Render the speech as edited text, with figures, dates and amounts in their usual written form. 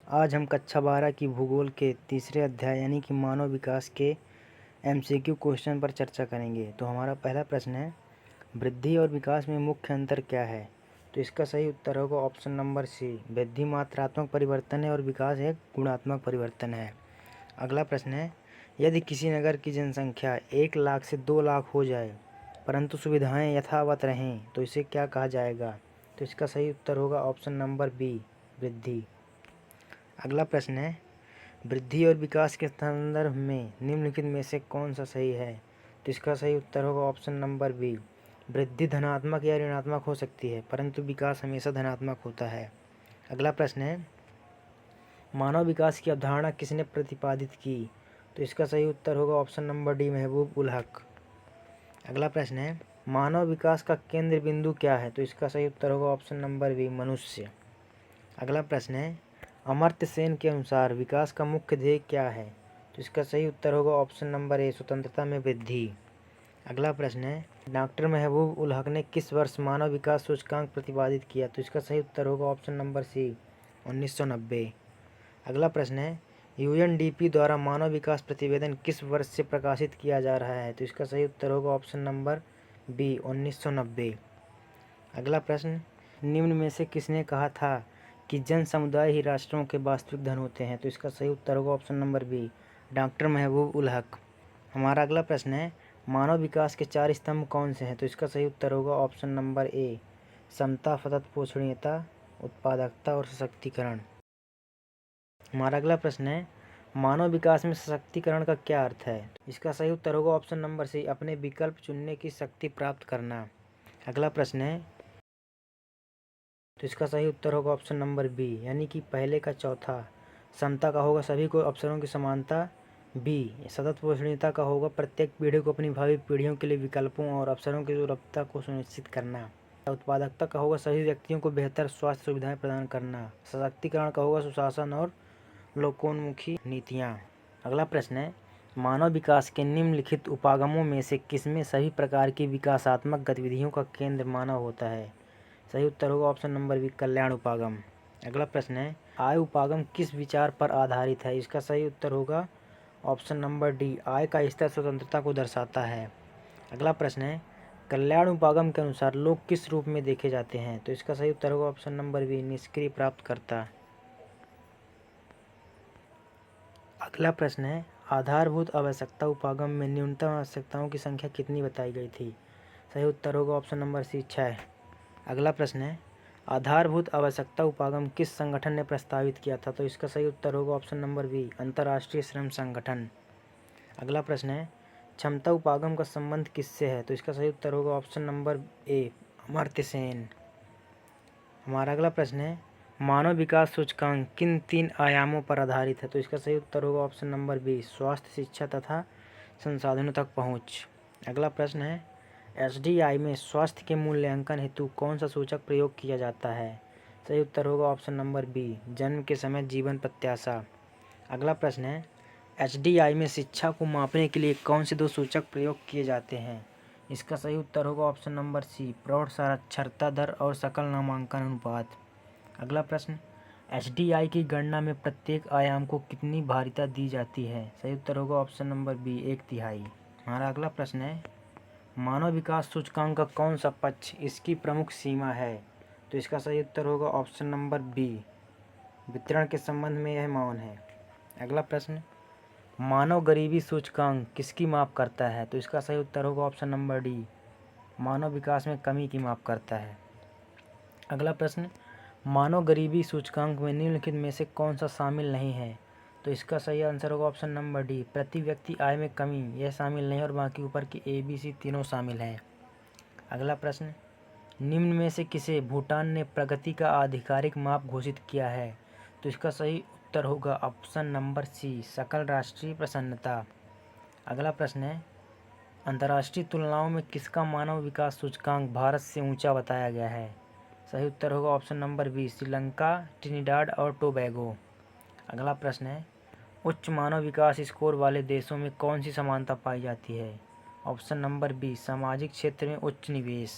आज हम कक्षा 12 की भूगोल के तीसरे अध्याय यानी कि मानव विकास के एमसीक्यू क्वेश्चन पर चर्चा करेंगे। तो हमारा पहला प्रश्न है, वृद्धि और विकास में मुख्य अंतर क्या है? तो इसका सही उत्तर होगा ऑप्शन नंबर सी, वृद्धि मात्रात्मक परिवर्तन है और विकास एक गुणात्मक परिवर्तन है। अगला प्रश्न है, यदि किसी नगर की जनसंख्या 1 लाख से 2 लाख हो जाए परंतु सुविधाएं यथावत रहें तो इसे क्या कहा जाएगा? तो इसका सही उत्तर होगा ऑप्शन नंबर बी, वृद्धि। अगला प्रश्न है, वृद्धि और विकास के संदर्भ में निम्नलिखित में से कौन सा सही है? तो इसका सही उत्तर होगा ऑप्शन नंबर बी, वृद्धि धनात्मक या ऋणात्मक हो सकती है परंतु विकास हमेशा धनात्मक होता है। अगला प्रश्न है, मानव विकास की अवधारणा किसने प्रतिपादित की? तो इसका सही उत्तर होगा ऑप्शन नंबर डी, महबूब उल हक। अगला प्रश्न है, मानव विकास का केंद्र बिंदु क्या है? तो इसका सही उत्तर होगा ऑप्शन नंबर बी, मनुष्य। अगला प्रश्न है, अमर्त्य सेन के अनुसार विकास का मुख्य ध्येय क्या है? तो इसका सही उत्तर होगा ऑप्शन नंबर ए, स्वतंत्रता में वृद्धि। अगला प्रश्न है, डॉक्टर महबूब उल हक ने किस वर्ष मानव विकास सूचकांक प्रतिपादित किया? तो इसका सही उत्तर होगा ऑप्शन नंबर सी, 1990। अगला प्रश्न है, यूएनडीपी द्वारा मानव विकास प्रतिवेदन किस वर्ष से प्रकाशित किया जा रहा है? तो इसका सही उत्तर होगा ऑप्शन नंबर बी, 1990। अगला प्रश्न, निम्न में से किसने कहा था कि जन समुदाय ही राष्ट्रों के वास्तविक धन होते हैं? तो इसका सही उत्तर होगा ऑप्शन नंबर बी, डॉक्टर महबूब उल हक। हमारा अगला प्रश्न है, मानव विकास के 4 स्तंभ कौन से हैं? तो इसका सही उत्तर होगा ऑप्शन नंबर ए, समता, सतत पोषणीयता, उत्पादकता और सशक्तिकरण। हमारा अगला प्रश्न है, मानव विकास में सशक्तिकरण का क्या अर्थ है? इसका सही उत्तर होगा ऑप्शन नंबर सी, अपने विकल्प चुनने की शक्ति प्राप्त करना। अगला प्रश्न है, तो इसका सही उत्तर होगा ऑप्शन नंबर बी, यानी कि पहले का चौथा। समता का होगा सभी को अवसरों की समानता। बी, सतत पोषणीयता का होगा प्रत्येक पीढ़ी को अपनी भावी पीढ़ियों के लिए विकल्पों और अवसरों की उपलब्धता को सुनिश्चित करना। उत्पादकता का होगा सभी व्यक्तियों को बेहतर स्वास्थ्य सुविधाएं प्रदान करना। सशक्तिकरण का होगा सुशासन और लोकोन्मुखी नीतियाँ। अगला प्रश्न है, मानव विकास के निम्नलिखित उपागमों में से किसमें सभी प्रकार की विकासात्मक गतिविधियों का केंद्र मानव होता है? सही उत्तर होगा ऑप्शन नंबर बी, कल्याण उपागम। अगला प्रश्न है, आय उपागम किस विचार पर आधारित है? इसका सही उत्तर होगा ऑप्शन नंबर डी, आय का स्तर स्वतंत्रता को दर्शाता है। अगला प्रश्न है, कल्याण उपागम के अनुसार लोग किस रूप में देखे जाते हैं? तो इसका सही उत्तर होगा ऑप्शन नंबर बी, निष्क्रिय प्राप्तकर्ता। अगला प्रश्न है, आधारभूत आवश्यकता उपागम में न्यूनतम आवश्यकताओं की संख्या कितनी बताई गई थी? सही उत्तर होगा ऑप्शन नंबर सी, 6। अगला प्रश्न है, आधारभूत आवश्यकता उपागम किस संगठन ने प्रस्तावित किया था? तो इसका सही उत्तर होगा ऑप्शन नंबर बी, अंतर्राष्ट्रीय श्रम संगठन। अगला प्रश्न है, क्षमता उपागम का संबंध किससे है? तो इसका सही उत्तर होगा option number A, Amartya Sen. हमारा अगला प्रश्न है, मानव विकास सूचकांक किन 3 आयामों पर आधारित है? तो इसका सही उत्तर होगा ऑप्शन नंबर बी, स्वास्थ्य, शिक्षा तथा संसाधनों तक पहुँच। अगला प्रश्न है, एसडीआई में स्वास्थ्य के मूल्यांकन हेतु कौन सा सूचक प्रयोग किया जाता है? सही उत्तर होगा ऑप्शन नंबर बी, जन्म के समय जीवन प्रत्याशा। अगला प्रश्न है, एसडीआई में शिक्षा को मापने के लिए कौन से 2 सूचक प्रयोग किए जाते हैं? इसका सही उत्तर होगा ऑप्शन नंबर सी, प्रौढ़ साक्षरता दर और सकल नामांकन अनुपात। अगला प्रश्न, एसडीआई की गणना में प्रत्येक आयाम को कितनी भारिता दी जाती है? सही उत्तर होगा ऑप्शन नंबर बी, 1/3। हमारा अगला प्रश्न है, मानव विकास सूचकांक का कौन सा पक्ष इसकी प्रमुख सीमा है? तो इसका सही उत्तर होगा ऑप्शन नंबर बी, वितरण के संबंध में यह मौन है। अगला प्रश्न, मानव गरीबी सूचकांक किसकी माप करता है? तो इसका सही उत्तर होगा ऑप्शन नंबर डी, मानव विकास में कमी की माप करता है। अगला प्रश्न, मानव गरीबी सूचकांक में निम्नलिखित में से कौन सा शामिल नहीं है? तो इसका सही आंसर होगा ऑप्शन नंबर डी, प्रति व्यक्ति आय में कमी, यह शामिल नहीं और बाकी ऊपर की ए बी सी तीनों शामिल हैं। अगला प्रश्न, निम्न में से किसे भूटान ने प्रगति का आधिकारिक माप घोषित किया है? तो इसका सही उत्तर होगा ऑप्शन नंबर सी, सकल राष्ट्रीय प्रसन्नता। अगला प्रश्न है, अंतर्राष्ट्रीय तुलनाओं में किसका मानव विकास सूचकांक भारत से ऊंचा बताया गया है? सही उत्तर होगा option number B, Sri Lanka, Trinidad और टोबैगो। अगला प्रश्न है, उच्च मानव विकास स्कोर वाले देशों में कौन सी समानता पाई जाती है? ऑप्शन नंबर बी, सामाजिक क्षेत्र में उच्च निवेश।